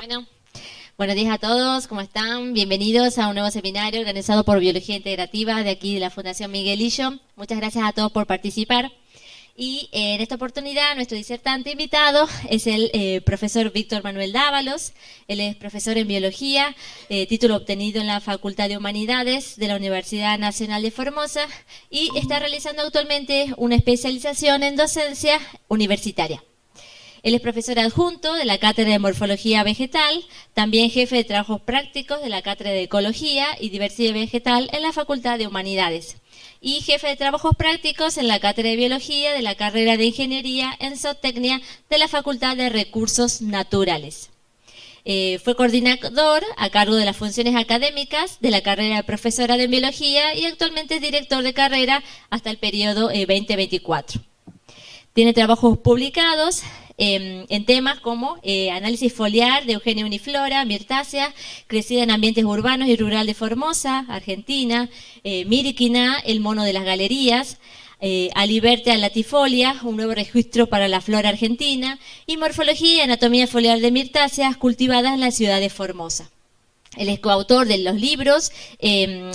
Bueno, buenos días a todos, ¿cómo están? Bienvenidos a un nuevo seminario organizado por Biología Integrativa de aquí de la Fundación Miguelillo. Muchas gracias a todos por participar. Y en esta oportunidad nuestro disertante invitado es el profesor Víctor Manuel Dávalos. Él es profesor en Biología, título obtenido en la Facultad de Humanidades de la Universidad Nacional de Formosa y está realizando actualmente una especialización en docencia universitaria. Él es profesor adjunto de la Cátedra de Morfología Vegetal, también jefe de trabajos prácticos de la Cátedra de Ecología y Diversidad Vegetal en la Facultad de Humanidades y jefe de trabajos prácticos en la Cátedra de Biología de la carrera de Ingeniería en Zootecnia de la Facultad de Recursos Naturales. Fue coordinador a cargo de las funciones académicas de la carrera de profesora de Biología y actualmente es director de carrera hasta el periodo 2024. Tiene trabajos publicados en temas como análisis foliar de Eugenia uniflora, mirtácea, crecida en ambientes urbanos y rural de Formosa, Argentina, Miriquina, el mono de las galerías, Alibertia latifolia, un nuevo registro para la flora argentina, y morfología y anatomía foliar de mirtáceas cultivadas en la ciudad de Formosa. Él es coautor de los libros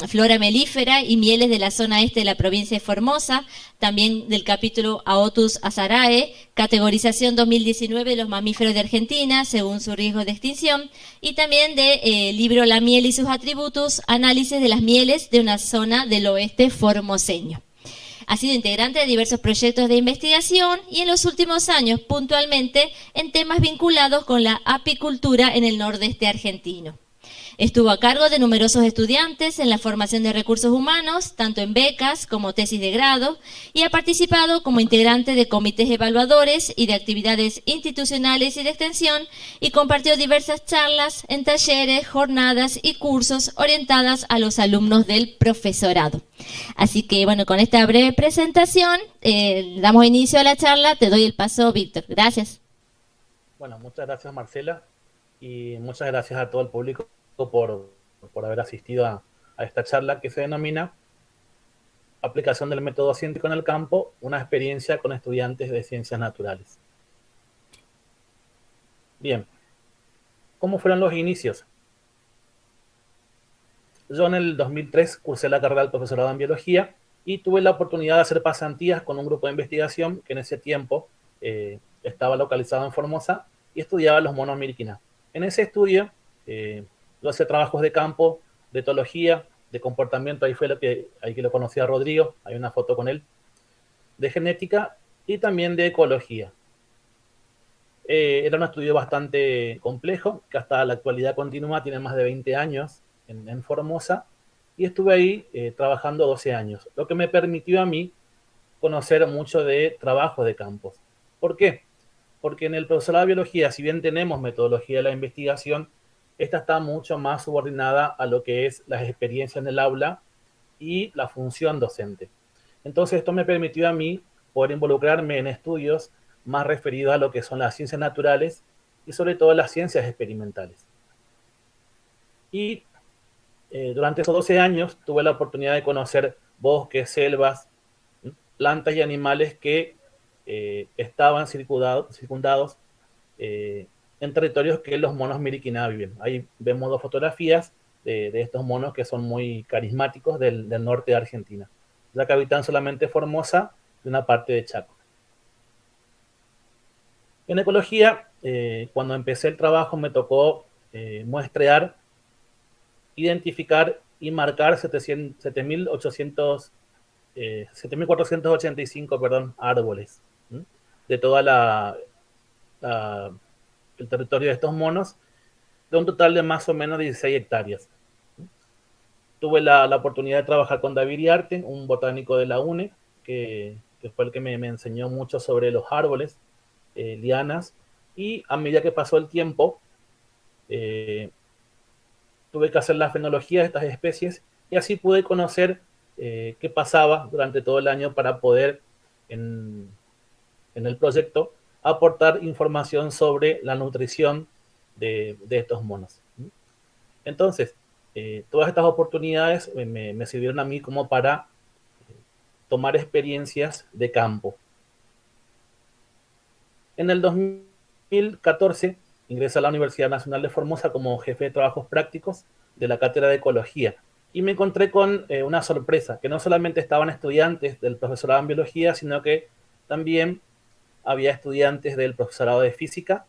Flora melífera y Mieles de la zona este de la provincia de Formosa, también del capítulo Aotus azarae, categorización 2019 de los mamíferos de Argentina según su riesgo de extinción, y también del libro La miel y sus atributos, análisis de las mieles de una zona del oeste formoseño. Ha sido integrante de diversos proyectos de investigación y en los últimos años puntualmente en temas vinculados con la apicultura en el nordeste argentino. Estuvo a cargo de numerosos estudiantes en la formación de recursos humanos, tanto en becas como tesis de grado, y ha participado como integrante de comités evaluadores y de actividades institucionales y de extensión, y compartió diversas charlas en talleres, jornadas y cursos orientadas a los alumnos del profesorado. Así que, bueno, con esta breve presentación, damos inicio a la charla. Te doy el paso, Víctor. Gracias. Bueno, muchas gracias Marcela y muchas gracias a todo el público por haber asistido a esta charla que se denomina Aplicación del método científico en el campo, una experiencia con estudiantes de ciencias naturales. Bien, ¿cómo fueron los inicios? Yo en el 2003 cursé la carrera del profesorado en biología y tuve la oportunidad de hacer pasantías con un grupo de investigación que en ese tiempo estaba localizado en Formosa y estudiaba los monos miriquina. En ese estudio yo hacía trabajos de campo, de etología, de comportamiento, ahí que lo conocí a Rodrigo, hay una foto con él, de genética y también de ecología. Era un estudio bastante complejo, que hasta la actualidad continúa, tiene más de 20 años en Formosa, y estuve ahí trabajando 12 años, lo que me permitió a mí conocer mucho de trabajo de campos. ¿Por qué? Porque en el profesorado de biología, si bien tenemos metodología de la investigación, esta está mucho más subordinada a lo que es las experiencias en el aula y la función docente. Entonces esto me permitió a mí poder involucrarme en estudios más referidos a lo que son las ciencias naturales y sobre todo las ciencias experimentales. Y durante esos 12 años tuve la oportunidad de conocer bosques, selvas, plantas y animales que estaban circundados en territorios que los monos miriquina viven. Ahí vemos dos fotografías de estos monos que son muy carismáticos del norte de Argentina, ya que habitan solamente Formosa y una parte de Chaco. En ecología, cuando empecé el trabajo me tocó muestrear, identificar y marcar 7.485 árboles de toda el territorio de estos monos, de un total de más o menos 16 hectáreas. Tuve la oportunidad de trabajar con David Iriarte, un botánico de la UNE, que fue el que me enseñó mucho sobre los árboles, lianas, y a medida que pasó el tiempo, tuve que hacer la fenología de estas especies y así pude conocer qué pasaba durante todo el año para poder en el proyecto aportar información sobre la nutrición de estos monos. Entonces, todas estas oportunidades me sirvieron a mí como para tomar experiencias de campo. En el 2014 ingresé a la Universidad Nacional de Formosa como jefe de trabajos prácticos de la cátedra de ecología. Y me encontré con una sorpresa, que no solamente estaban estudiantes del profesorado en biología, sino que también había estudiantes del profesorado de física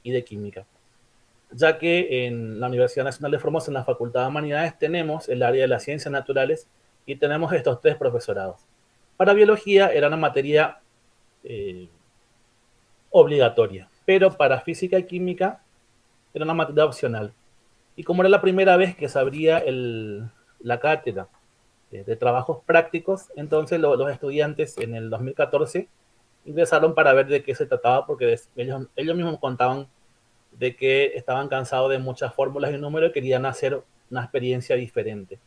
y de química, ya que en la Universidad Nacional de Formosa, en la Facultad de Humanidades, tenemos el área de las ciencias naturales y tenemos estos tres profesorados. Para biología era una materia eh, obligatoria, pero para física y química era una materia opcional. Y como era la primera vez que se abría la cátedra de trabajos prácticos, entonces los estudiantes en el 2014 ingresaron para ver de qué se trataba, porque ellos mismos contaban de que estaban cansados de muchas fórmulas y números y querían hacer una experiencia diferente.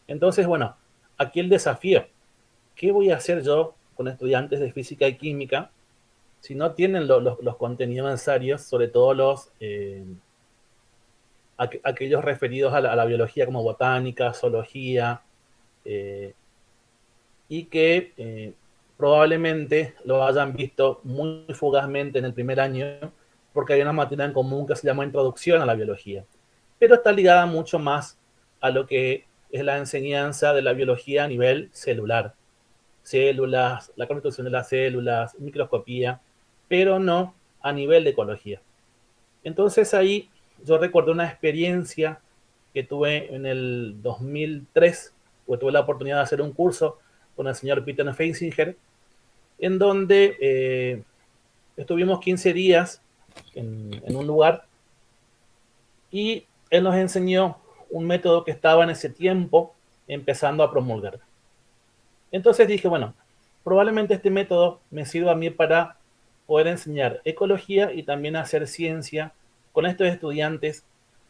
Entonces, bueno, aquí el desafío, ¿qué voy a hacer yo con estudiantes de física y química si no tienen los contenidos necesarios, sobre todo aquellos referidos a la biología como botánica, zoología, eh, y que probablemente lo hayan visto muy fugazmente en el primer año, porque hay una materia en común que se llama Introducción a la Biología, pero está ligada mucho más a lo que es la enseñanza de la biología a nivel celular, células, la constitución de las células, microscopía, pero no a nivel de ecología. Entonces ahí yo recuerdo una experiencia que tuve en el 2003, porque tuve la oportunidad de hacer un curso con el señor Peter Feinsinger, en donde estuvimos 15 días en un lugar y él nos enseñó un método que estaba en ese tiempo empezando a promulgar. Entonces dije, bueno, probablemente este método me sirva a mí para poder enseñar ecología y también hacer ciencia con estos estudiantes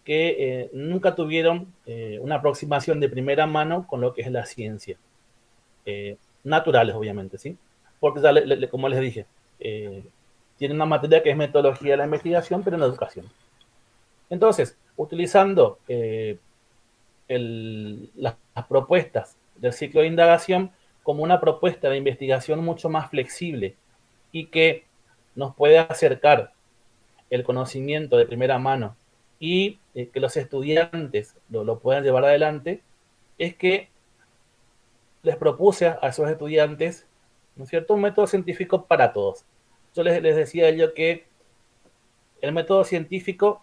que nunca tuvieron una aproximación de primera mano con lo que es la ciencia. Naturales, obviamente, ¿sí? Porque ya, como les dije, tiene una materia que es metodología de la investigación, pero en educación. Entonces, utilizando las propuestas del ciclo de indagación como una propuesta de investigación mucho más flexible y que nos puede acercar el conocimiento de primera mano y que los estudiantes lo puedan llevar adelante, es que les propuse a esos estudiantes, ¿no es cierto?, un método científico para todos. Yo les decía a ellos que el método científico,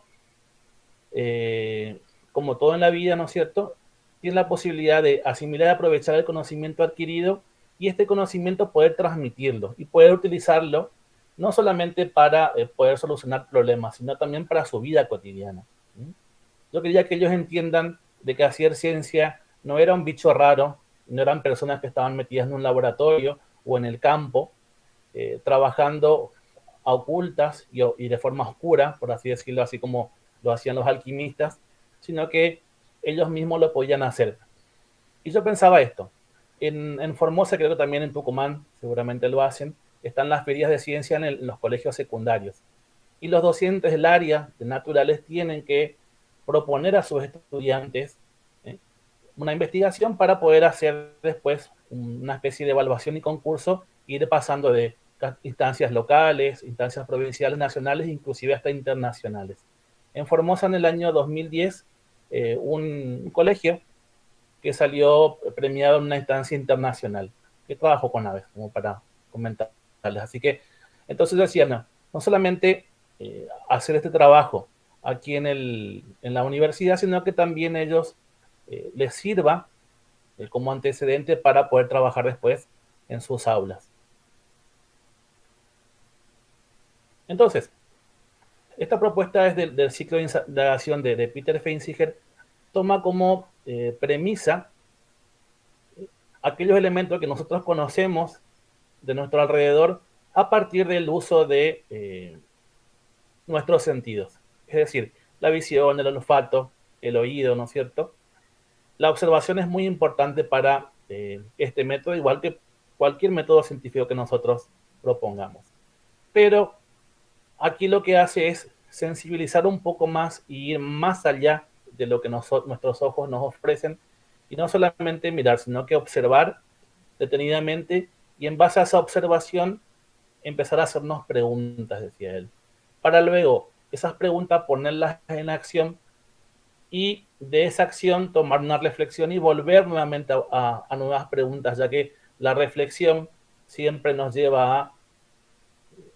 como todo en la vida, ¿no es cierto?, tiene la posibilidad de asimilar y aprovechar el conocimiento adquirido y este conocimiento poder transmitirlo y poder utilizarlo no solamente para poder solucionar problemas, sino también para su vida cotidiana. ¿Sí? Yo quería que ellos entiendan de que hacer ciencia no era un bicho raro, no eran personas que estaban metidas en un laboratorio o en el campo, trabajando a ocultas y de forma oscura, por así decirlo, así como lo hacían los alquimistas, sino que ellos mismos lo podían hacer. Y yo pensaba esto, en Formosa, creo que también en Tucumán, seguramente lo hacen, están las ferias de ciencia en los colegios secundarios. Y los docentes del área de naturales tienen que proponer a sus estudiantes una investigación para poder hacer después una especie de evaluación y concurso, ir pasando de instancias locales, instancias provinciales, nacionales, inclusive hasta internacionales. En Formosa, en el año 2010, un colegio que salió premiado en una instancia internacional, que trabajó con aves, como para comentarles. Así que, entonces decía, no solamente hacer este trabajo aquí en la universidad, sino que también ellos les sirva como antecedente para poder trabajar después en sus aulas. Entonces, esta propuesta es del ciclo de indagación de Peter Feinsinger, toma como premisa aquellos elementos que nosotros conocemos de nuestro alrededor a partir del uso de nuestros sentidos. Es decir, la visión, el olfato, el oído, ¿no es cierto? La observación es muy importante para este método, igual que cualquier método científico que nosotros propongamos. Pero aquí lo que hace es sensibilizar un poco más y ir más allá de lo que nuestros ojos nos ofrecen y no solamente mirar, sino que observar detenidamente y en base a esa observación empezar a hacernos preguntas, decía él, para luego esas preguntas ponerlas en acción y de esa acción tomar una reflexión y volver nuevamente a nuevas preguntas, ya que la reflexión siempre nos lleva a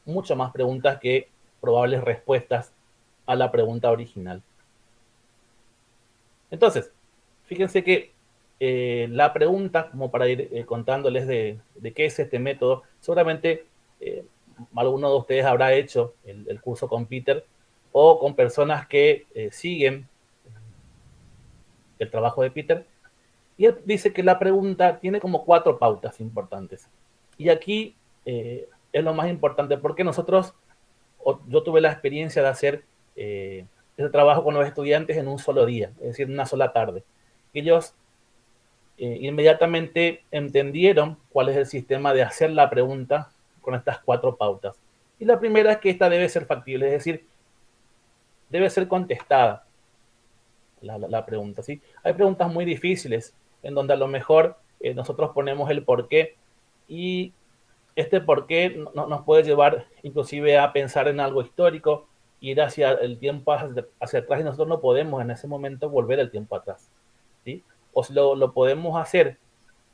mucho más preguntas que probables respuestas a la pregunta original. Entonces, fíjense que la pregunta, como para ir contándoles de qué es este método, seguramente alguno de ustedes habrá hecho el curso con Peter o con personas que siguen el trabajo de Peter. Y él dice que la pregunta tiene como 4 pautas importantes. Y aquí es lo más importante porque nosotros, yo tuve la experiencia de hacer ese trabajo con los estudiantes en un solo día, es decir, en una sola tarde. Ellos inmediatamente entendieron cuál es el sistema de hacer la pregunta con estas 4 pautas. Y la primera es que esta debe ser factible, es decir, debe ser contestada la pregunta. ¿Sí? Hay preguntas muy difíciles en donde a lo mejor nosotros ponemos el por qué y este por qué nos puede llevar inclusive a pensar en algo histórico, ir hacia el tiempo hacia atrás y nosotros no podemos en ese momento volver el tiempo atrás. ¿Sí? O si lo podemos hacer,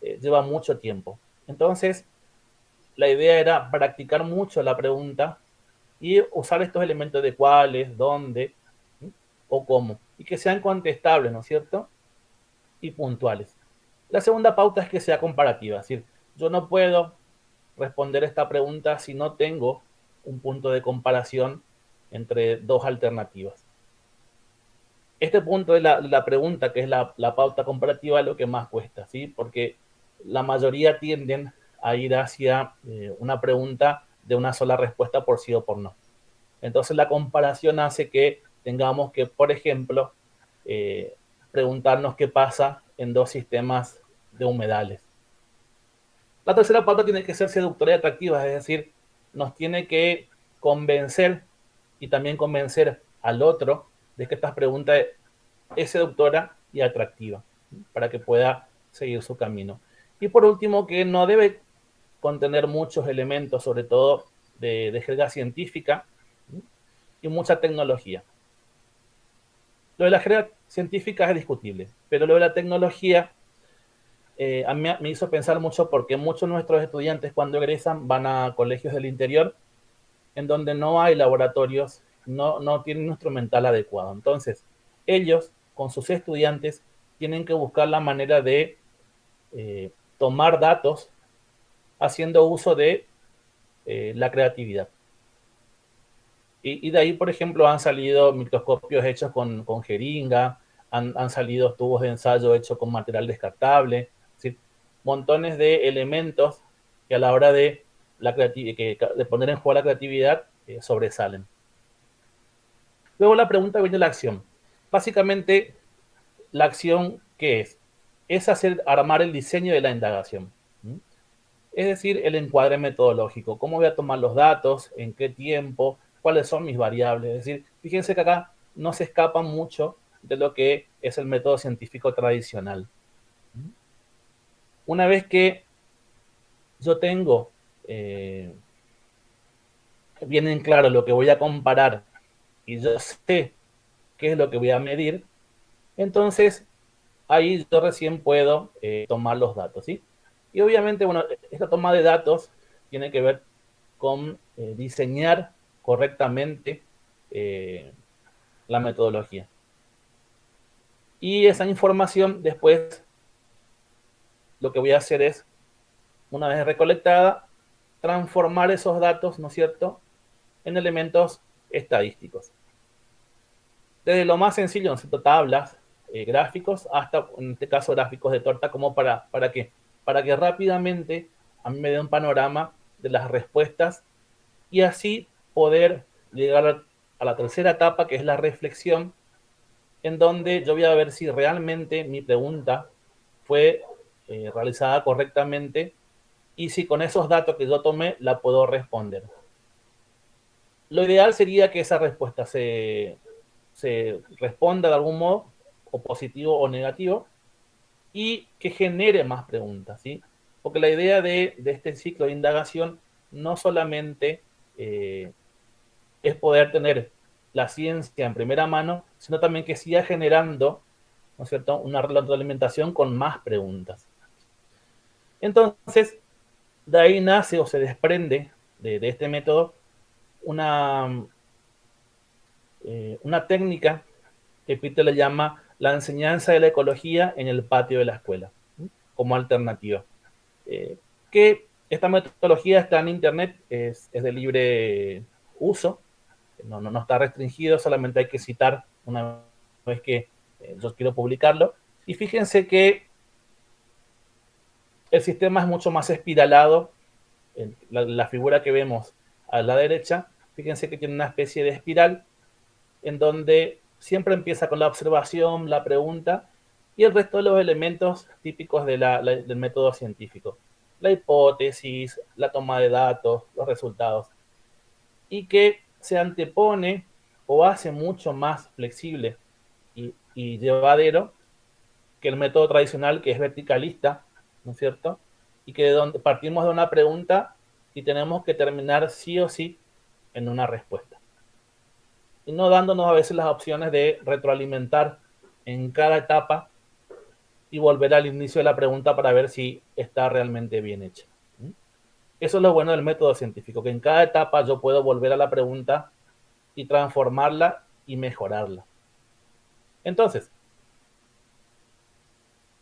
lleva mucho tiempo. Entonces, la idea era practicar mucho la pregunta y usar estos elementos de cuáles, dónde, ¿sí? O cómo, y que sean contestables, ¿no es cierto? Y puntuales. La segunda pauta es que sea comparativa, es decir, yo no puedo responder esta pregunta si no tengo un punto de comparación entre 2 alternativas. Este punto de la pregunta, que es la pauta comparativa, es lo que más cuesta, ¿sí? Porque la mayoría tienden a ir hacia una pregunta de una sola respuesta por sí o por no. Entonces la comparación hace que tengamos que, por ejemplo, preguntarnos qué pasa en 2 sistemas de humedales. La tercera pauta tiene que ser seductora y atractiva, es decir, nos tiene que convencer y también convencer al otro de que esta pregunta es seductora y atractiva para que pueda seguir su camino. Y por último, que no debe contener muchos elementos, sobre todo de jerga científica y mucha tecnología. Lo de la jerga científica es discutible, pero lo de la tecnología a mí me hizo pensar mucho porque muchos de nuestros estudiantes cuando egresan van a colegios del interior en donde no hay laboratorios, no tienen un instrumental adecuado. Entonces, ellos con sus estudiantes tienen que buscar la manera de tomar datos haciendo uso de la creatividad. Y de ahí, por ejemplo, han salido microscopios hechos con jeringa, han salido tubos de ensayo hechos con material descartable, es decir, montones de elementos que a la hora de, de poner en juego la creatividad sobresalen. Luego la pregunta viene la acción. Básicamente, la acción, ¿qué es? Es armar el diseño de la indagación. Es decir, el encuadre metodológico. ¿Cómo voy a tomar los datos? ¿En qué tiempo? ¿Cuáles son mis variables? Es decir, fíjense que acá no se escapa mucho de lo que es el método científico tradicional. Una vez que yo tengo bien en claro lo que voy a comparar y yo sé qué es lo que voy a medir, entonces ahí yo recién puedo tomar los datos, ¿sí? Y obviamente, bueno, esta toma de datos tiene que ver con diseñar correctamente la metodología. Y esa información después lo que voy a hacer es, una vez recolectada, transformar esos datos, ¿no es cierto?, en elementos estadísticos. Desde lo más sencillo, ¿no es cierto?, tablas, gráficos, hasta, en este caso, gráficos de torta, como ¿para qué? Para que rápidamente a mí me dé un panorama de las respuestas y así poder llegar a la tercera etapa, que es la reflexión, en donde yo voy a ver si realmente mi pregunta fue realizada correctamente y si con esos datos que yo tomé la puedo responder. Lo ideal sería que esa respuesta se responda de algún modo, o positivo o negativo, y que genere más preguntas, ¿sí? Porque la idea de este ciclo de indagación no solamente es poder tener la ciencia en primera mano, sino también que siga generando, ¿no es cierto?, una retroalimentación con más preguntas. Entonces, de ahí nace o se desprende de este método una técnica que Peter le llama la enseñanza de la ecología en el patio de la escuela, como alternativa. Que esta metodología está en internet, es de libre uso, no está restringido, solamente hay que citar una vez que yo quiero publicarlo. Y fíjense que el sistema es mucho más espiralado. La figura que vemos a la derecha, fíjense que tiene una especie de espiral en donde siempre empieza con la observación, la pregunta y el resto de los elementos típicos del método científico. La hipótesis, la toma de datos, los resultados. Y que se antepone o hace mucho más flexible y llevadero que el método tradicional, que es verticalista, ¿no es cierto? Y que partimos de una pregunta y tenemos que terminar sí o sí en una respuesta. Y no dándonos a veces las opciones de retroalimentar en cada etapa y volver al inicio de la pregunta para ver si está realmente bien hecha. Eso es lo bueno del método científico, que en cada etapa yo puedo volver a la pregunta y transformarla y mejorarla. Entonces,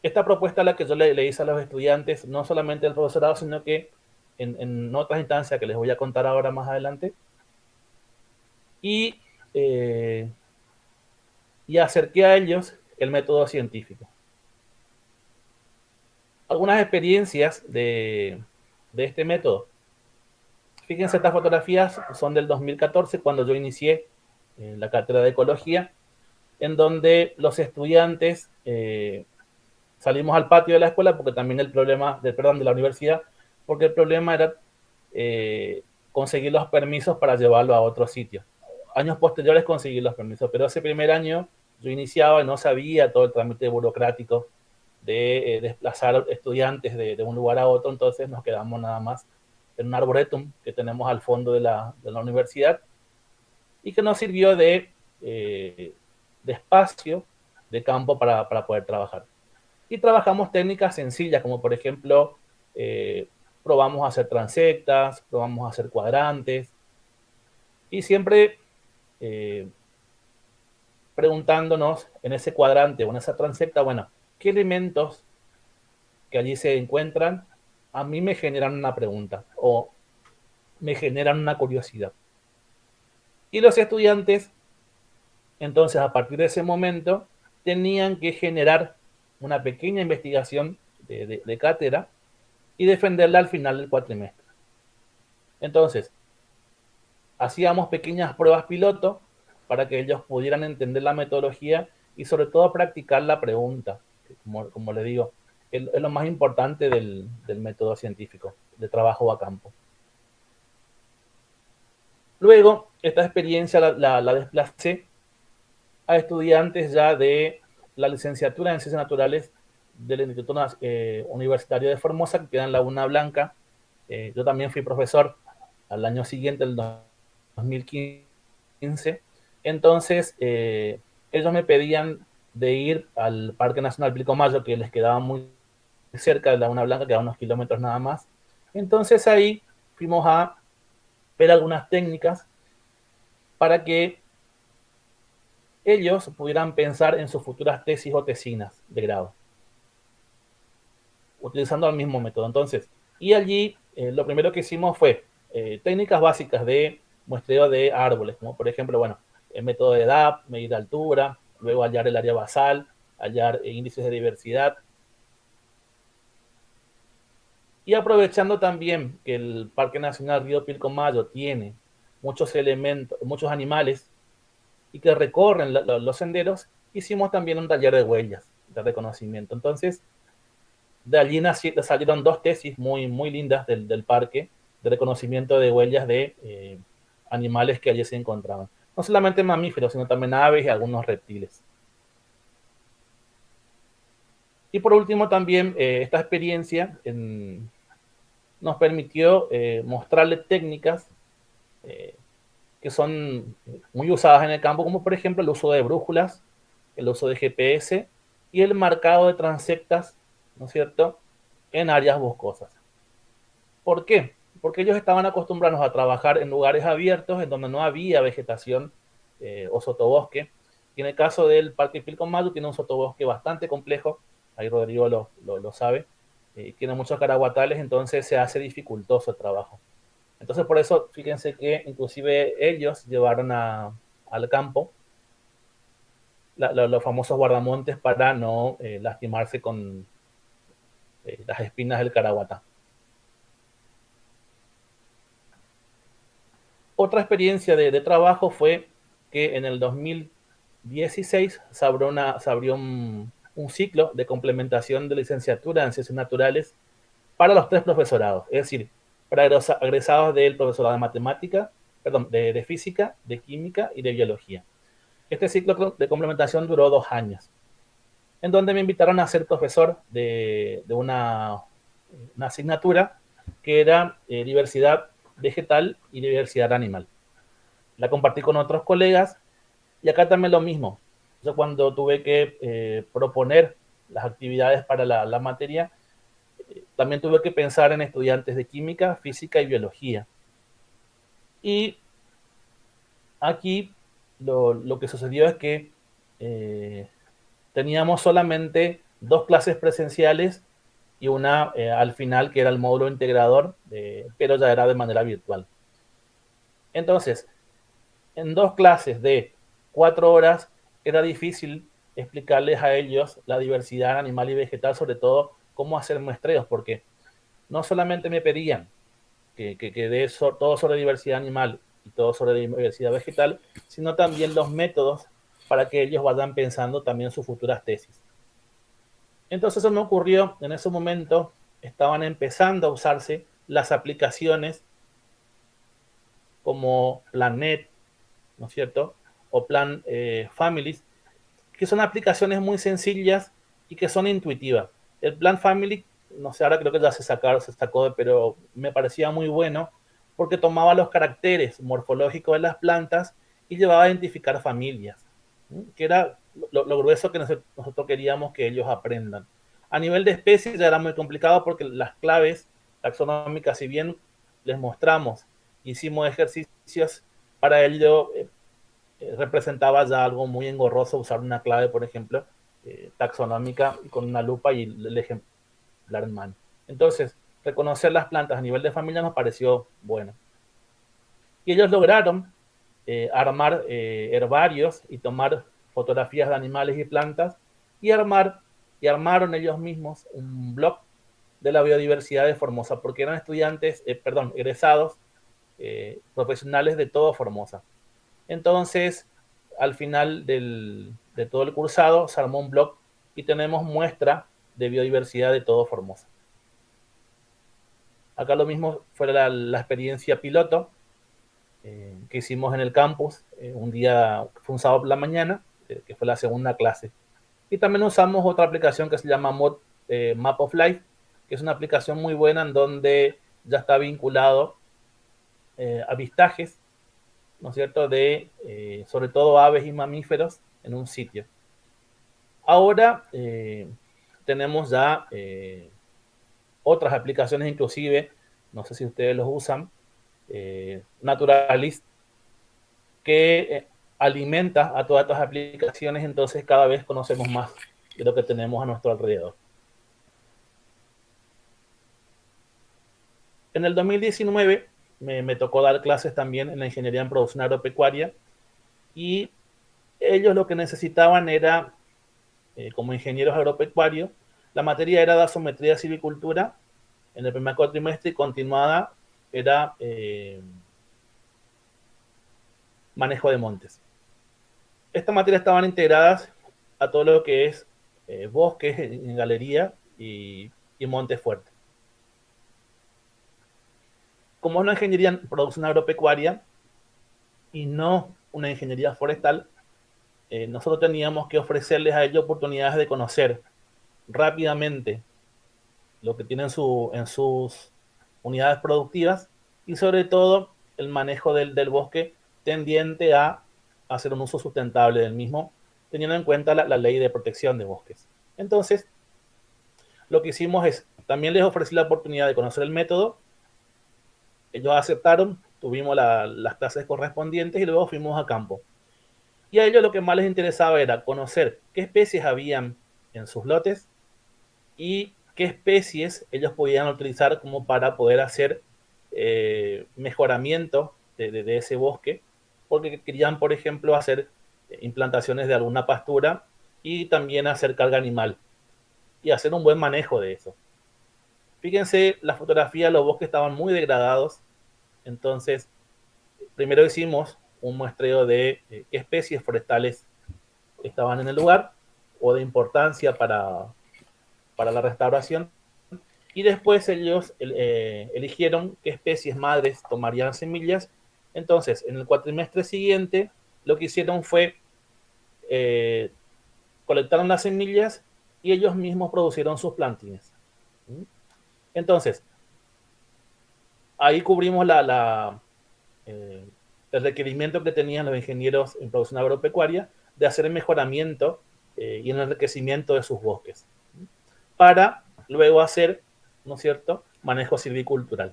esta propuesta a la que yo le hice a los estudiantes, no solamente al profesorado, sino que en otras instancias que les voy a contar ahora más adelante, y acerqué a ellos el método científico. Algunas experiencias de este método. Fíjense, estas fotografías son del 2014, cuando yo inicié la cátedra de ecología, en donde los estudiantes salimos al patio de la escuela, porque también de la universidad, porque el problema era conseguir los permisos para llevarlo a otro sitio. Años posteriores conseguí los permisos, pero ese primer año yo iniciaba y no sabía todo el trámite burocrático de desplazar estudiantes de un lugar a otro, entonces nos quedamos nada más en un arboretum que tenemos al fondo de la universidad y que nos sirvió de espacio, de campo para poder trabajar. Y trabajamos técnicas sencillas, como por ejemplo, probamos a hacer transectas, probamos a hacer cuadrantes, y siempre preguntándonos en ese cuadrante o en esa transecta, bueno, ¿qué elementos que allí se encuentran a mí me generan una pregunta o me generan una curiosidad? Y los estudiantes, entonces, a partir de ese momento, tenían que generar una pequeña investigación de cátedra y defenderla al final del cuatrimestre. Entonces, hacíamos pequeñas pruebas piloto para que ellos pudieran entender la metodología y sobre todo practicar la pregunta, que como le digo, es lo más importante del método científico, de trabajo a campo. Luego, esta experiencia la desplacé a estudiantes ya de la licenciatura en Ciencias Naturales del Instituto Universitario de Formosa, que queda en Laguna Blanca. Yo también fui profesor al año siguiente, el 2015. Entonces, ellos me pedían de ir al Parque Nacional Pilcomayo, que les quedaba muy cerca de Laguna Blanca, quedaba unos kilómetros nada más. Entonces ahí fuimos a ver algunas técnicas para que ellos pudieran pensar en sus futuras tesis o tesinas de grado, utilizando el mismo método. Entonces, y allí lo primero que hicimos fue técnicas básicas de muestreo de árboles, como por ejemplo, bueno, el método de DAP, medir altura, luego hallar el área basal, hallar índices de diversidad. Y aprovechando también que el Parque Nacional Río Pilcomayo tiene muchos elementos, muchos animales y que recorren los senderos, hicimos también un taller de huellas, de reconocimiento. Entonces, de allí salieron dos tesis muy, muy lindas del parque, de reconocimiento de huellas de animales que allí se encontraban. No solamente mamíferos, sino también aves y algunos reptiles. Y por último también esta experiencia nos permitió mostrarle técnicas que son muy usadas en el campo, como por ejemplo el uso de brújulas, el uso de GPS y el marcado de transectas, ¿no es cierto?, en áreas boscosas. ¿Por qué? Porque ellos estaban acostumbrados a trabajar en lugares abiertos, en donde no había vegetación o sotobosque. Y en el caso del Parque Pilcomayo tiene un sotobosque bastante complejo, ahí Rodrigo lo sabe, tiene muchos caraguatales, entonces se hace dificultoso el trabajo. Entonces por eso, fíjense que inclusive ellos llevaron al campo los famosos guardamontes para no lastimarse con las espinas del caraguatá. Otra experiencia de trabajo fue que en el 2016 se abrió un ciclo de complementación de licenciatura en ciencias naturales para los 3 profesorados, es decir, para egresados del profesorado de matemática, perdón, de física, de química y de biología. Este ciclo de complementación duró 2 años, en donde me invitaron a ser profesor de una asignatura que era diversidad vegetal y diversidad animal. La compartí con otros colegas y acá también lo mismo. Yo cuando tuve que proponer las actividades para la materia, también tuve que pensar en estudiantes de química, física y biología. Y aquí lo que sucedió es que teníamos solamente 2 clases presenciales y una al final que era el módulo integrador, pero ya era de manera virtual. Entonces, en 2 clases de 4 horas era difícil explicarles a ellos la diversidad animal y vegetal, sobre todo cómo hacer muestreos, porque no solamente me pedían que dé todo sobre diversidad animal y todo sobre diversidad vegetal, sino también los métodos para que ellos vayan pensando también sus futuras tesis. Entonces eso me ocurrió, en ese momento estaban empezando a usarse las aplicaciones como Planet, ¿no es cierto?, o Plan Families, que son aplicaciones muy sencillas y que son intuitivas. El Plan Family, no sé, ahora creo que ya se sacó, pero me parecía muy bueno porque tomaba los caracteres morfológicos de las plantas y llevaba a identificar familias, que era lo grueso que nosotros queríamos que ellos aprendan. A nivel de especies ya era muy complicado porque las claves taxonómicas, si bien les mostramos, hicimos ejercicios, para ello representaba ya algo muy engorroso usar una clave, por ejemplo, taxonómica con una lupa y el ejemplar en mano. Entonces, reconocer las plantas a nivel de familia nos pareció bueno. Y ellos lograron armar herbarios y tomar fotografías de animales y plantas y armaron ellos mismos un blog de la biodiversidad de Formosa, porque eran egresados profesionales de todo Formosa. Entonces, al final de todo el cursado, se armó un blog y tenemos muestra de biodiversidad de todo Formosa. Acá lo mismo fue la experiencia piloto que hicimos en el campus, fue un sábado por la mañana, que fue la segunda clase. Y también usamos otra aplicación que se llama Map of Life, que es una aplicación muy buena en donde ya está vinculado avistajes, ¿no es cierto?, de sobre todo aves y mamíferos en un sitio. Ahora tenemos ya otras aplicaciones, inclusive, no sé si ustedes los usan, Naturalist, que alimenta a todas estas aplicaciones, entonces cada vez conocemos más de lo que tenemos a nuestro alrededor. En el 2019 me tocó dar clases también en la ingeniería en producción agropecuaria y ellos lo que necesitaban era, como ingenieros agropecuarios, la materia era gasometría, silvicultura en el primer cuatrimestre y continuada era manejo de montes. Estas materias estaban integradas a todo lo que es bosques en galería y montes fuertes. Como es una ingeniería en producción agropecuaria y no una ingeniería forestal, nosotros teníamos que ofrecerles a ellos oportunidades de conocer rápidamente lo que tienen en sus unidades productivas y sobre todo el manejo del bosque tendiente a hacer un uso sustentable del mismo, teniendo en cuenta la ley de protección de bosques. Entonces, lo que hicimos es, también les ofrecí la oportunidad de conocer el método, ellos aceptaron, tuvimos las clases correspondientes y luego fuimos a campo. Y a ellos lo que más les interesaba era conocer qué especies habían en sus lotes y qué especies ellos podían utilizar como para poder hacer mejoramiento de ese bosque, porque querían, por ejemplo, hacer implantaciones de alguna pastura y también hacer carga animal y hacer un buen manejo de eso. Fíjense, la fotografía, los bosques estaban muy degradados, entonces primero hicimos un muestreo de qué especies forestales estaban en el lugar o de importancia para la restauración. Y después ellos eligieron qué especies madres tomarían semillas. Entonces, en el cuatrimestre siguiente, lo que hicieron fue colectaron las semillas y ellos mismos producieron sus plantines. Entonces, ahí cubrimos el requerimiento que tenían los ingenieros en producción agropecuaria de hacer el mejoramiento y el enriquecimiento de sus bosques para luego hacer, ¿no es cierto?, manejo silvicultural.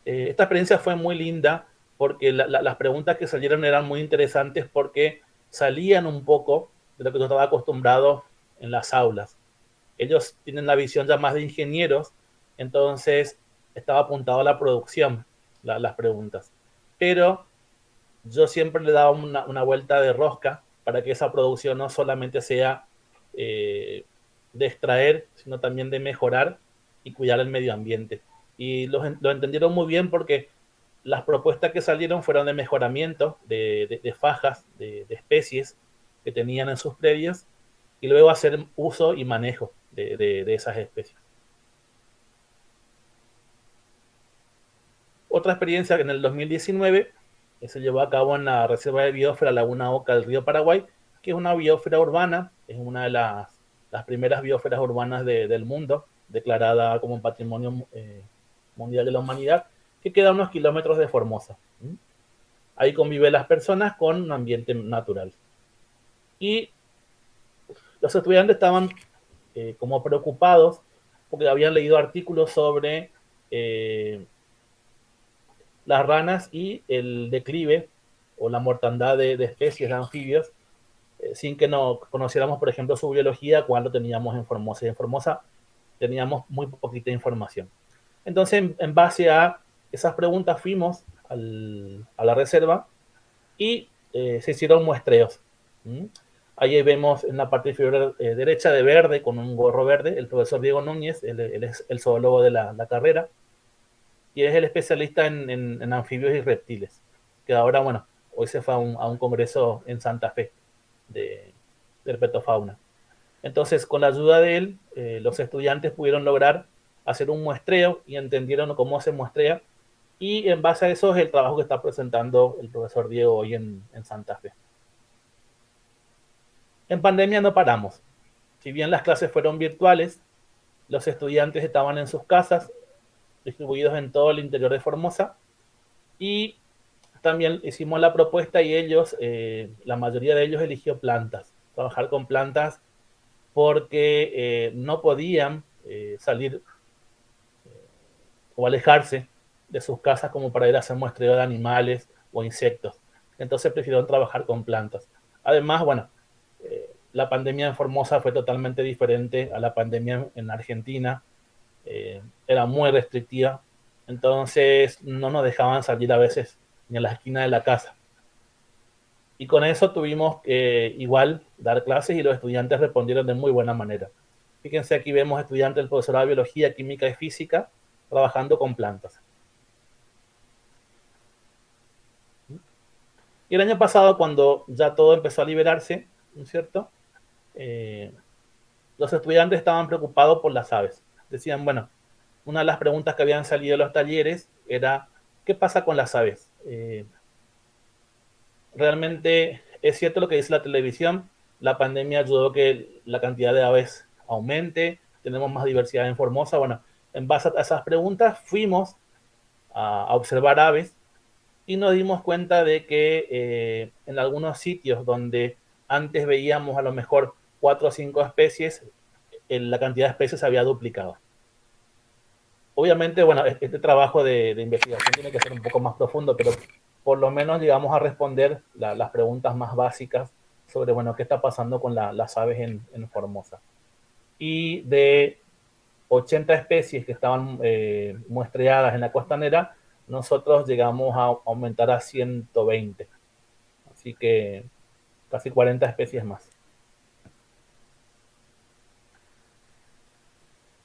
Esta experiencia fue muy linda porque las preguntas que salieron eran muy interesantes porque salían un poco de lo que yo estaba acostumbrado en las aulas. Ellos tienen la visión ya más de ingenieros, entonces estaba apuntado a la producción, las preguntas. Pero yo siempre le daba una vuelta de rosca para que esa producción no solamente sea de extraer, sino también de mejorar y cuidar el medio ambiente. Y lo entendieron muy bien porque las propuestas que salieron fueron de mejoramiento de fajas, de especies que tenían en sus predios y luego hacer uso y manejo de esas especies. Otra experiencia en el 2019 se llevó a cabo en la Reserva de Biosfera Laguna Oca del Río Paraguay, que es una biosfera urbana, es una de las primeras biosferas urbanas del mundo, declarada como Patrimonio Mundial de la Humanidad, que queda a unos kilómetros de Formosa. Ahí conviven las personas con un ambiente natural. Y los estudiantes estaban como preocupados porque habían leído artículos sobre las ranas y el declive o la mortandad de especies de anfibios sin que no conociéramos, por ejemplo, su biología cuando teníamos en Formosa. Y en Formosa teníamos muy poquita información. Entonces, en base a esas preguntas, fuimos a la reserva y se hicieron muestreos. Ahí vemos en la parte inferior derecha de verde, con un gorro verde, el profesor Diego Núñez, él es el zoólogo de la carrera, y es el especialista en anfibios y reptiles, que ahora, bueno, hoy se fue a un congreso en Santa Fe de herpetofauna. Entonces, con la ayuda de él, los estudiantes pudieron lograr hacer un muestreo y entendieron cómo se muestrea, y en base a eso es el trabajo que está presentando el profesor Diego hoy en Santa Fe. En pandemia no paramos. Si bien las clases fueron virtuales, los estudiantes estaban en sus casas, distribuidos en todo el interior de Formosa, y también hicimos la propuesta y ellos, la mayoría de ellos eligió plantas, trabajar con plantas porque no podían salir o alejarse de sus casas como para ir a hacer muestreo de animales o insectos. Entonces prefirieron trabajar con plantas. Además, bueno, la pandemia en Formosa fue totalmente diferente a la pandemia en Argentina. Era muy restrictiva, entonces no nos dejaban salir a veces ni a la esquina de la casa. Y con eso tuvimos que igual dar clases y los estudiantes respondieron de muy buena manera. Fíjense, aquí vemos estudiantes del profesorado de Biología, Química y Física trabajando con plantas. Y el año pasado, cuando ya todo empezó a liberarse, ¿no es cierto? Los estudiantes estaban preocupados por las aves. Decían, bueno, una de las preguntas que habían salido de los talleres era, ¿qué pasa con las aves? Realmente es cierto lo que dice la televisión, la pandemia ayudó a que la cantidad de aves aumente, tenemos más diversidad en Formosa. Bueno, en base a esas preguntas fuimos a observar aves y nos dimos cuenta de que en algunos sitios donde antes veíamos a lo mejor 4 o 5 especies, la cantidad de especies se había duplicado. Obviamente, bueno, este trabajo de investigación tiene que ser un poco más profundo, pero por lo menos llegamos a responder las preguntas más básicas sobre, bueno, qué está pasando con las aves en Formosa. Y de 80 especies que estaban muestreadas en la costanera, nosotros llegamos a aumentar a 120. Así que casi 40 especies más.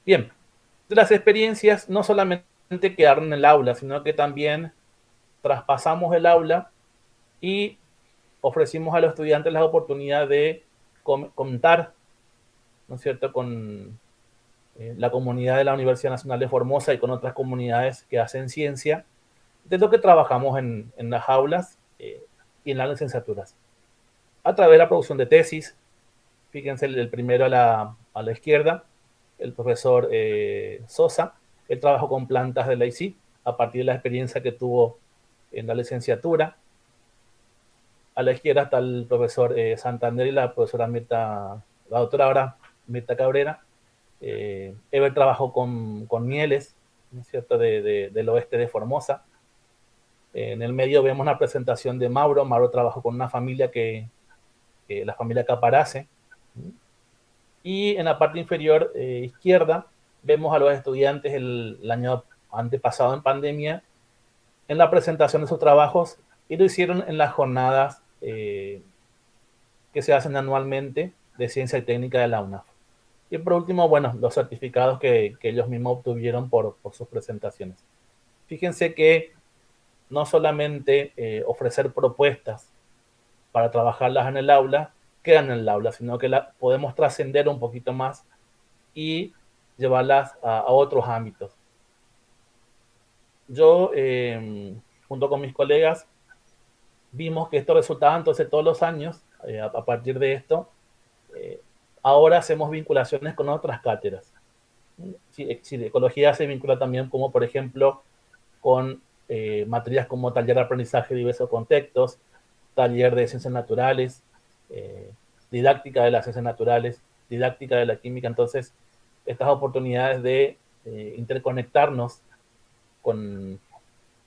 Bien, de las experiencias no solamente quedaron en el aula, sino que también traspasamos el aula y ofrecimos a los estudiantes la oportunidad de contar, ¿no es cierto?, con la comunidad de la Universidad Nacional de Formosa y con otras comunidades que hacen ciencia, de lo que trabajamos en las aulas y en las licenciaturas. A través de la producción de tesis, fíjense el primero a la izquierda, el profesor Sosa, él trabajó con plantas de la IC a partir de la experiencia que tuvo en la licenciatura. A la izquierda está el profesor Santander y la profesora Mirta, la doctora ahora Mirta Cabrera. Ever trabajó con mieles, ¿no es cierto?, del oeste de Formosa. En el medio vemos una presentación de Mauro. Mauro trabajó con una familia la familia Caparace. Y en la parte inferior izquierda vemos a los estudiantes el año antepasado en pandemia en la presentación de sus trabajos, y lo hicieron en las jornadas que se hacen anualmente de Ciencia y Técnica de la UNAF. Y por último, bueno, los certificados que ellos mismos obtuvieron por sus presentaciones. Fíjense que no solamente ofrecer propuestas para trabajarlas en el aula, quedan en el aula, sino que podemos trascender un poquito más y llevarlas a otros ámbitos. Yo, junto con mis colegas, vimos que esto resultaba entonces todos los años, a partir de esto, ahora hacemos vinculaciones con otras cátedras. Si de ecología se vincula también como, por ejemplo, con materias como taller de aprendizaje de diversos contextos, taller de ciencias naturales, didáctica de las ciencias naturales, didáctica de la química. Entonces, estas oportunidades de interconectarnos con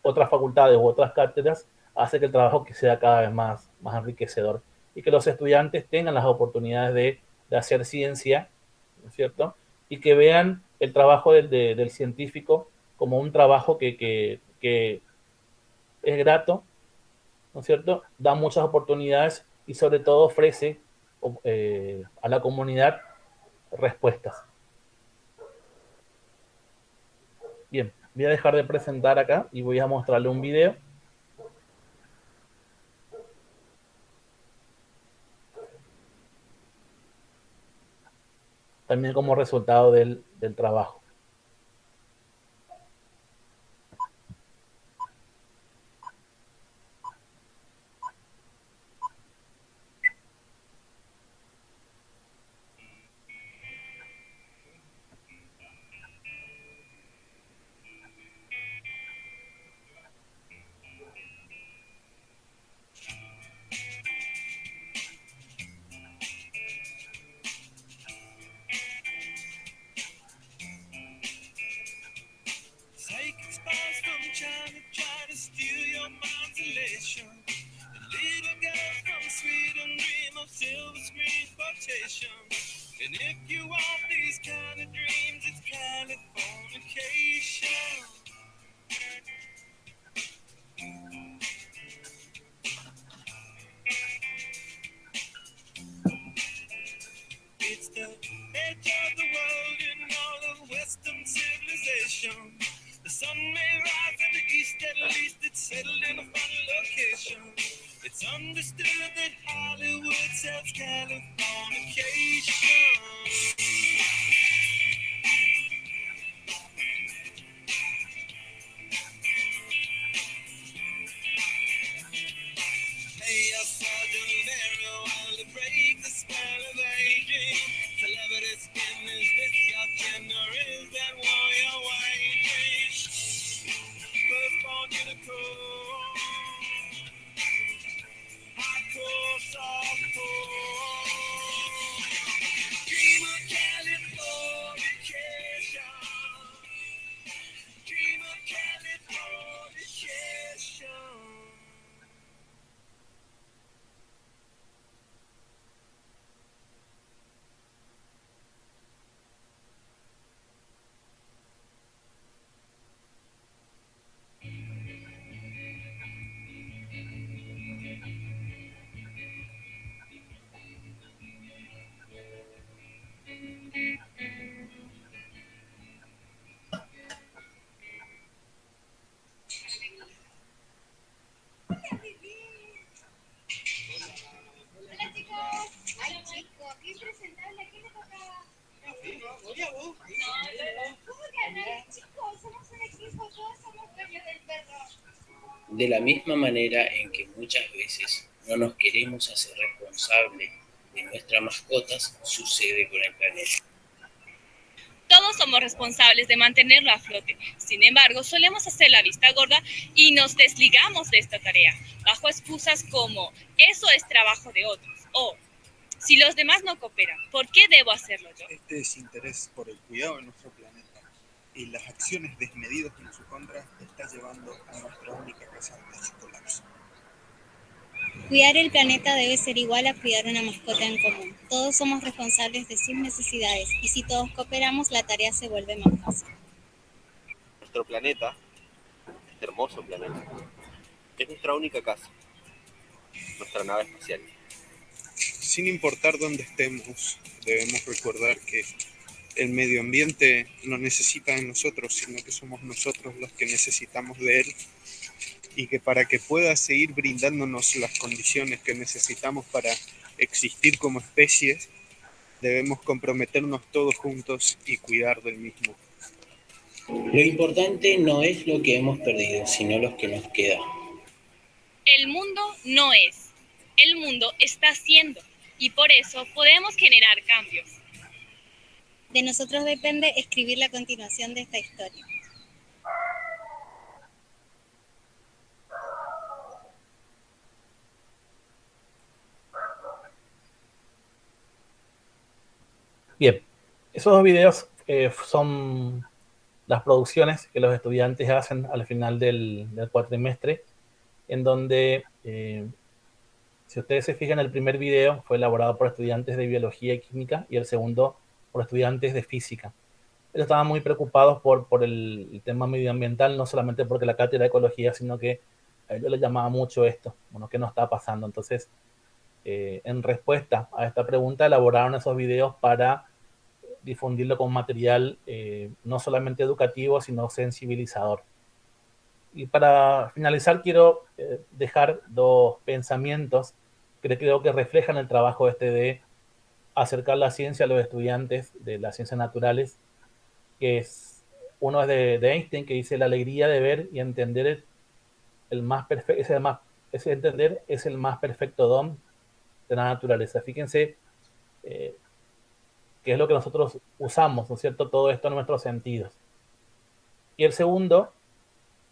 otras facultades u otras cátedras hace que el trabajo que sea cada vez más enriquecedor y que los estudiantes tengan las oportunidades de hacer ciencia, ¿no es cierto? Y que vean el trabajo del científico como un trabajo que es grato, ¿no es cierto? Da muchas oportunidades y sobre todo ofrece a la comunidad respuestas. Bien, voy a dejar de presentar acá y voy a mostrarle un video. También como resultado del trabajo. And if you want these kind of dreams, it's Californication. It's the edge of the world in all of Western civilization. The sun may rise in the east, at least it's settled in a funny location. It's understood that Hollywood sells Californication. Hey, I saw John Barrow while to break the spell of aging. Celebrity skin, is this your kin or is that warrior waging? Firstborn unicorn. De la misma manera en que muchas veces no nos queremos hacer responsables de nuestras mascotas, sucede con el planeta. Todos somos responsables de mantenerlo a flote. Sin embargo, solemos hacer la vista gorda y nos desligamos de esta tarea, bajo excusas como eso es trabajo de otros o si los demás no cooperan, ¿por qué debo hacerlo yo? Este desinterés por el cuidado de nuestro planeta y las acciones desmedidas en su contra está llevando a nuestra única casa a su colapso. Cuidar el planeta debe ser igual a cuidar una mascota en común. Todos somos responsables de sus necesidades y si todos cooperamos, la tarea se vuelve más fácil. Nuestro planeta, este hermoso planeta, es nuestra única casa, nuestra nave espacial. Sin importar dónde estemos, debemos recordar que el medio ambiente no necesita de nosotros, sino que somos nosotros los que necesitamos de él, y que para que pueda seguir brindándonos las condiciones que necesitamos para existir como especie, debemos comprometernos todos juntos y cuidar del mismo. Lo importante no es lo que hemos perdido, sino lo que nos queda. El mundo no es, el mundo está siendo y por eso podemos generar cambios. De nosotros depende escribir la continuación de esta historia. Bien, esos dos videos son las producciones que los estudiantes hacen al final del cuatrimestre, en donde, si ustedes se fijan, el primer video fue elaborado por estudiantes de biología y química y el segundo por estudiantes de física. Ellos estaban muy preocupados por el tema medioambiental, no solamente porque la cátedra de ecología, sino que a ellos les llamaba mucho esto, bueno, ¿qué nos está pasando? Entonces, en respuesta a esta pregunta, elaboraron esos videos para difundirlo con material no solamente educativo, sino sensibilizador. Y para finalizar, quiero dejar dos pensamientos que creo que reflejan el trabajo de acercar la ciencia a los estudiantes de las ciencias naturales, que es, uno es de Einstein, que dice: la alegría de ver y entender el más perfecto, ese entender es el más perfecto don de la naturaleza. Fíjense qué es lo que nosotros usamos, ¿no es cierto? Todo esto en nuestros sentidos. Y el segundo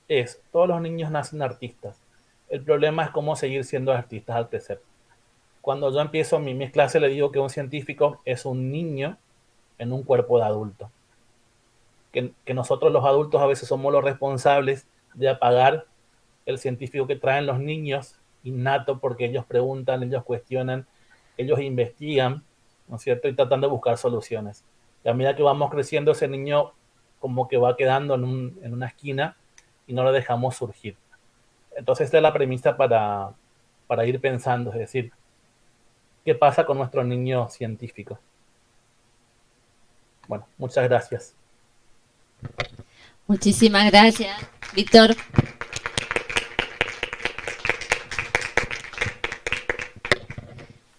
es: todos los niños nacen artistas. El problema es cómo seguir siendo artistas al crecer. Cuando yo empiezo mis clases, le digo que un científico es un niño en un cuerpo de adulto. Que nosotros los adultos a veces somos los responsables de apagar el científico que traen los niños innato, porque ellos preguntan, ellos cuestionan, ellos investigan, ¿no es cierto? Y tratan de buscar soluciones. Y a medida que vamos creciendo, ese niño como que va quedando en una esquina y no lo dejamos surgir. Entonces esta es la premisa para ir pensando, es decir, ¿qué pasa con nuestro niño científico? Bueno, muchas gracias. Muchísimas gracias, Víctor.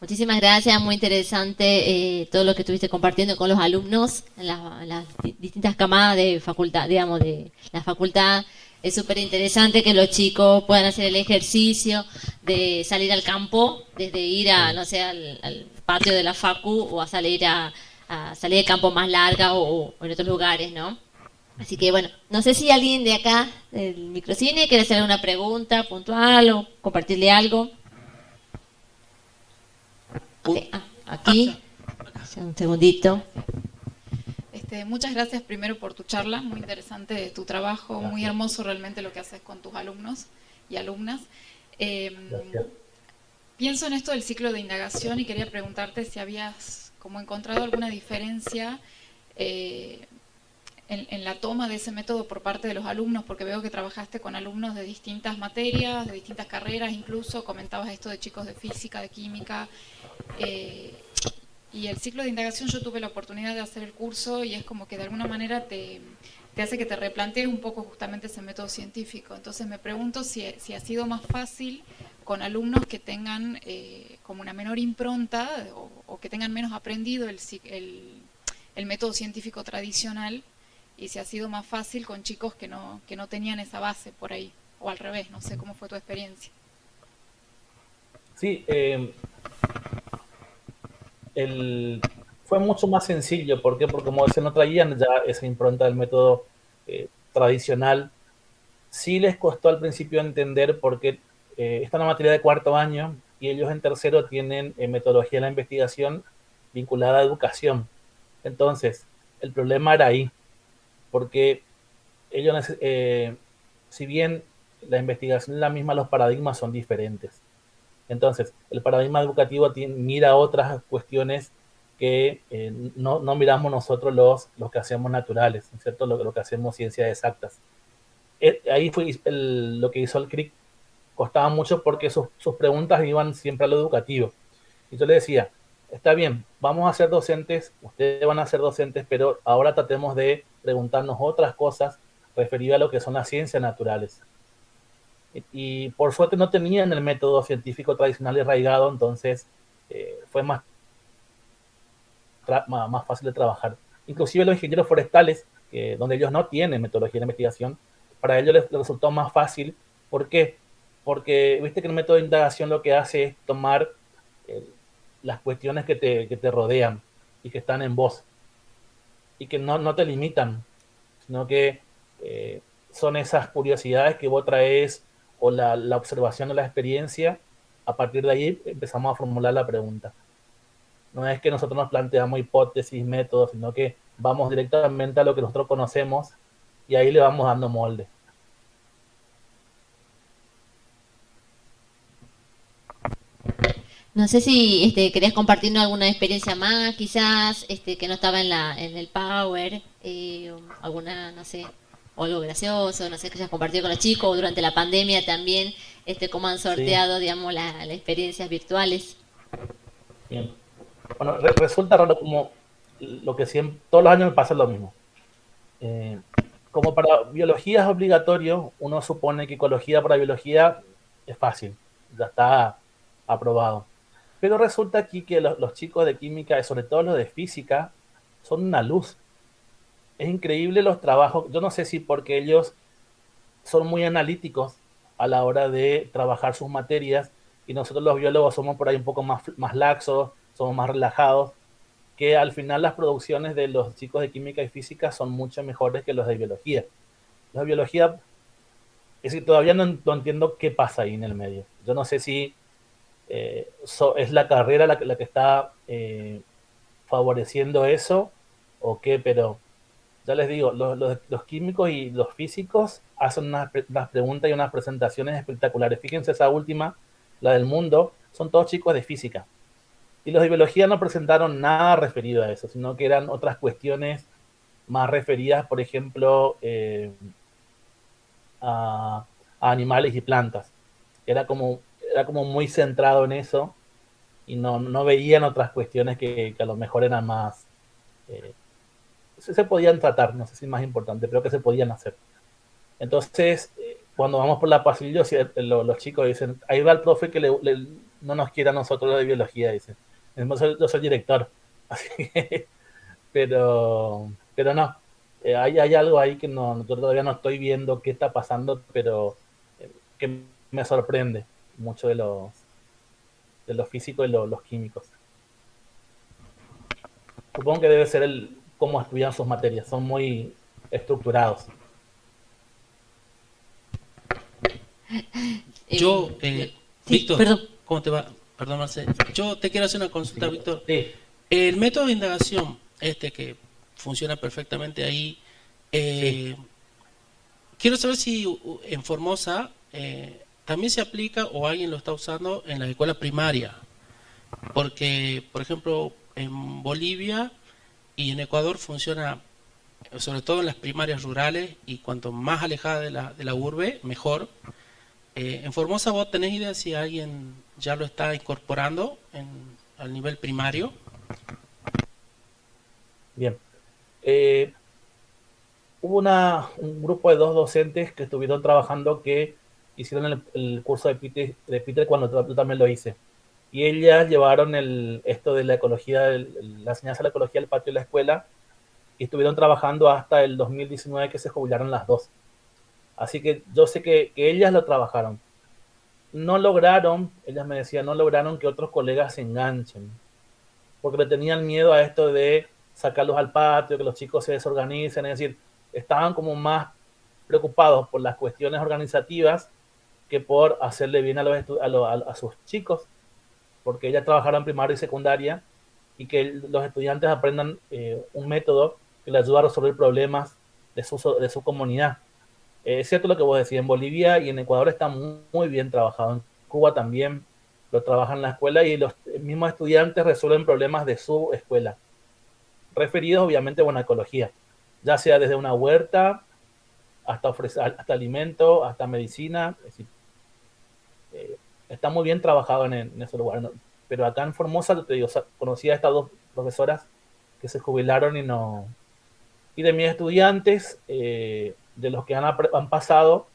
Muchísimas gracias, muy interesante todo lo que estuviste compartiendo con los alumnos en las distintas camadas de facultad, digamos, de la facultad. Es súper interesante que los chicos puedan hacer el ejercicio de salir al campo, desde ir a, no sé, al patio de la facu o a salir a salir de campo más larga o en otros lugares, ¿no? Así que bueno, no sé si alguien de acá, del microcine, quiere hacer alguna pregunta puntual o compartirle algo. Sí, aquí, un segundito. Muchas gracias primero por tu charla, muy interesante tu trabajo, Gracias. muy hermoso realmente lo que haces con tus alumnos y alumnas. Pienso en esto del ciclo de indagación y quería preguntarte si habías como encontrado alguna diferencia en la toma de ese método por parte de los alumnos, porque veo que trabajaste con alumnos de distintas materias, de distintas carreras, incluso comentabas esto de chicos de física, de química. Y el ciclo de indagación, yo tuve la oportunidad de hacer el curso y es como que de alguna manera te hace que te replantees un poco justamente ese método científico. Entonces me pregunto si ha sido más fácil con alumnos que tengan como una menor impronta o que tengan menos aprendido el método científico tradicional y si ha sido más fácil con chicos que no tenían esa base por ahí, o al revés, no sé cómo fue tu experiencia. Sí, fue mucho más sencillo. ¿Por qué? Porque como se no traían ya esa impronta del método tradicional. Sí les costó al principio entender porque esta es una materia de cuarto año y ellos en tercero tienen metodología de la investigación vinculada a educación. Entonces, el problema era ahí, porque ellos, si bien la investigación es la misma, los paradigmas son diferentes. Entonces, el paradigma educativo mira otras cuestiones que no miramos nosotros los que hacemos naturales, ¿cierto? Lo que hacemos ciencias exactas. Ahí fue lo que hizo el CRIC. Costaba mucho porque sus preguntas iban siempre a lo educativo. Y yo le decía, está bien, vamos a ser docentes, ustedes van a ser docentes, pero ahora tratemos de preguntarnos otras cosas referidas a lo que son las ciencias naturales. Y por suerte no tenían el método científico tradicional arraigado, entonces fue más fácil de trabajar. Inclusive los ingenieros forestales, donde ellos no tienen metodología de investigación, para ellos les resultó más fácil. ¿Por qué? Porque viste que el método de indagación lo que hace es tomar las cuestiones que te rodean y que están en vos y que no te limitan, sino que son esas curiosidades que vos traes o la observación de la experiencia. A partir de ahí empezamos a formular la pregunta. No es que nosotros nos planteamos hipótesis, métodos, sino que vamos directamente a lo que nosotros conocemos y ahí le vamos dando molde. No sé si querías compartirnos alguna experiencia más, quizás que no estaba en el Power, o alguna, no sé, o algo gracioso, no sé, que hayas compartido con los chicos, o durante la pandemia también, cómo han sorteado, digamos, las experiencias virtuales. Bien. Bueno, resulta raro como lo que siempre, todos los años me pasa lo mismo. Como para biología es obligatorio, uno supone que ecología para biología es fácil, ya está aprobado. Pero resulta aquí que los chicos de química, y sobre todo los de física, son una luz. Es increíble los trabajos. Yo no sé si porque ellos son muy analíticos a la hora de trabajar sus materias y nosotros los biólogos somos por ahí un poco más laxos, somos más relajados, que al final las producciones de los chicos de química y física son mucho mejores que los de biología. Los de biología, es decir, todavía no entiendo qué pasa ahí en el medio. Yo no sé si es la carrera la que está favoreciendo eso o qué, pero ya les digo, los químicos y los físicos hacen unas preguntas y unas presentaciones espectaculares. Fíjense esa última, la del mundo, son todos chicos de física. Y los de biología no presentaron nada referido a eso, sino que eran otras cuestiones más referidas, por ejemplo, a animales y plantas. Era como muy centrado en eso y no veían otras cuestiones que a lo mejor eran más... se podían tratar, no sé si es más importante, pero que se podían hacer. Entonces, cuando vamos por la pasillo, los chicos dicen, ahí va el profe que no nos quiere a nosotros lo de biología, dicen. Yo soy director, así que, pero no, hay algo ahí que yo todavía no estoy viendo qué está pasando, pero que me sorprende mucho de los físicos y los químicos. Supongo que debe ser cómo estudian sus materias, son muy estructurados. Yo, sí, Víctor, perdón. ¿cómo te va? Perdón, Marcelo. Yo te quiero hacer una consulta, Sí. Víctor. Sí. El método de indagación, que funciona perfectamente ahí, Sí. quiero saber si en Formosa también se aplica o alguien lo está usando en las escuelas primarias. Porque, por ejemplo, en Bolivia y en Ecuador funciona sobre todo en las primarias rurales y cuanto más alejada de la urbe, mejor. En Formosa, ¿vos tenés idea si alguien ya lo está incorporando al nivel primario? Bien. Hubo un grupo de 2 docentes que estuvieron trabajando que hicieron el curso de Peter cuando yo también lo hice. Y ellas llevaron esto de la ecología, la enseñanza de la ecología del patio de la escuela y estuvieron trabajando hasta el 2019 que se jubilaron las dos. Así que yo sé que ellas lo trabajaron. No lograron, ellas me decían, no lograron que otros colegas se enganchen, porque le tenían miedo a esto de sacarlos al patio, que los chicos se desorganicen, es decir, estaban como más preocupados por las cuestiones organizativas que por hacerle bien a sus chicos, porque ellas trabajaron en primaria y secundaria, y que los estudiantes aprendan un método que les ayude a resolver problemas de su comunidad. Es cierto lo que vos decís, en Bolivia y en Ecuador está muy bien trabajado, en Cuba también lo trabajan en la escuela y los mismos estudiantes resuelven problemas de su escuela, referidos obviamente a ecología, ya sea desde una huerta hasta alimento, hasta medicina, es decir, está muy bien trabajado en ese lugar. ¿No? Pero acá en Formosa, te digo, conocí a estas dos profesoras que se jubilaron y de mis estudiantes, de los que han pasado,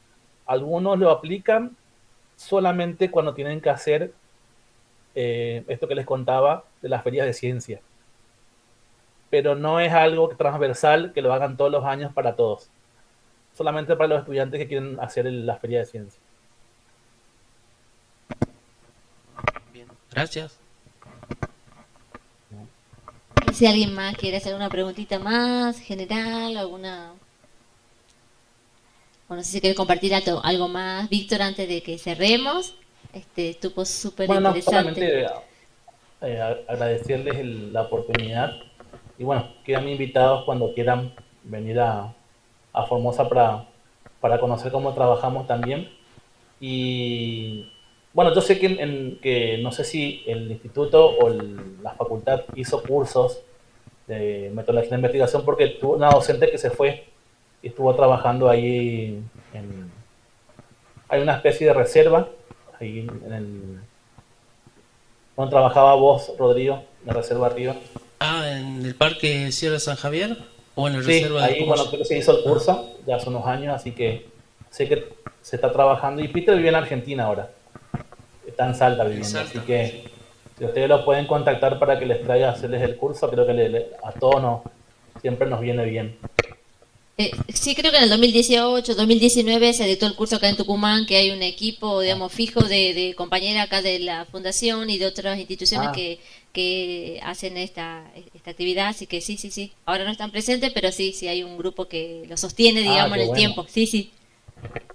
algunos lo aplican solamente cuando tienen que hacer esto que les contaba de las ferias de ciencia. Pero no es algo transversal que lo hagan todos los años para todos. Solamente para los estudiantes que quieren hacer la feria de ciencia. Bien, gracias. Si alguien más quiere hacer una preguntita más general, alguna... O no sé si quieres compartir algo más, Víctor, antes de que cerremos. Estuvo súper interesante. Solamente agradecerles la oportunidad. Y bueno, quedan invitados cuando quieran venir a Formosa para conocer cómo trabajamos también. Y bueno, yo sé que no sé si el instituto o la facultad hizo cursos de metodología de investigación, porque tuvo una docente que se fue y estuvo trabajando ahí hay una especie de reserva ahí donde trabajaba vos, Rodrigo, en la reserva arriba. ¿En el Parque Sierra San Javier? ¿O en la Sí, reserva ahí, bueno, creo que se hizo el curso ya hace unos años, así que sé que se está trabajando. Y Peter vive en Argentina ahora, está en Salta viviendo, así que si ustedes lo pueden contactar para que les traiga a hacerles el curso, creo que a todos siempre nos viene bien. Sí, creo que en el 2018, 2019 se dictó el curso acá en Tucumán, que hay un equipo, digamos, fijo de compañeras acá de la fundación y de otras instituciones que hacen esta actividad, así que sí. Ahora no están presentes, pero sí hay un grupo que lo sostiene, digamos, en el tiempo. Sí.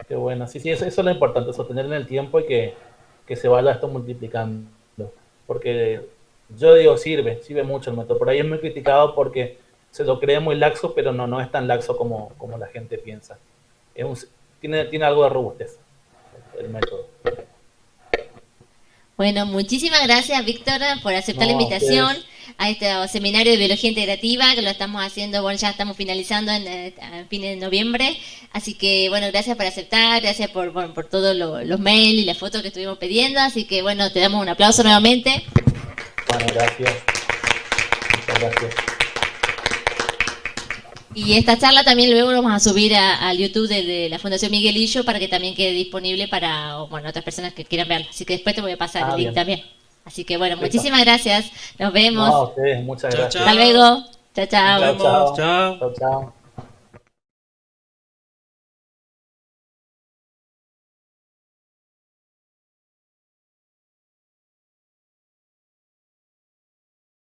Qué bueno, sí, eso es lo importante, sostener en el tiempo y que se vaya esto multiplicando. Porque yo digo, sirve mucho el método. Por ahí es muy criticado porque se lo cree muy laxo, pero no es tan laxo como la gente piensa. Tiene algo de robustez el método. Bueno, muchísimas gracias, Víctor, por aceptar la invitación a este seminario de biología integrativa, que lo estamos haciendo, ya estamos finalizando a fines de noviembre. Así que, bueno, gracias por aceptar, gracias por todos los mails y las fotos que estuvimos pidiendo. Así que, bueno, te damos un aplauso nuevamente. Bueno, gracias. Muchas gracias. Y esta charla también luego lo vamos a subir al YouTube de la Fundación Miguelillo para que también quede disponible para otras personas que quieran verlo. Así que después te voy a pasar el link también. Así que bueno, muchísimas gracias. Nos vemos. No, a ustedes, muchas gracias. Hasta luego. Chao. Chao.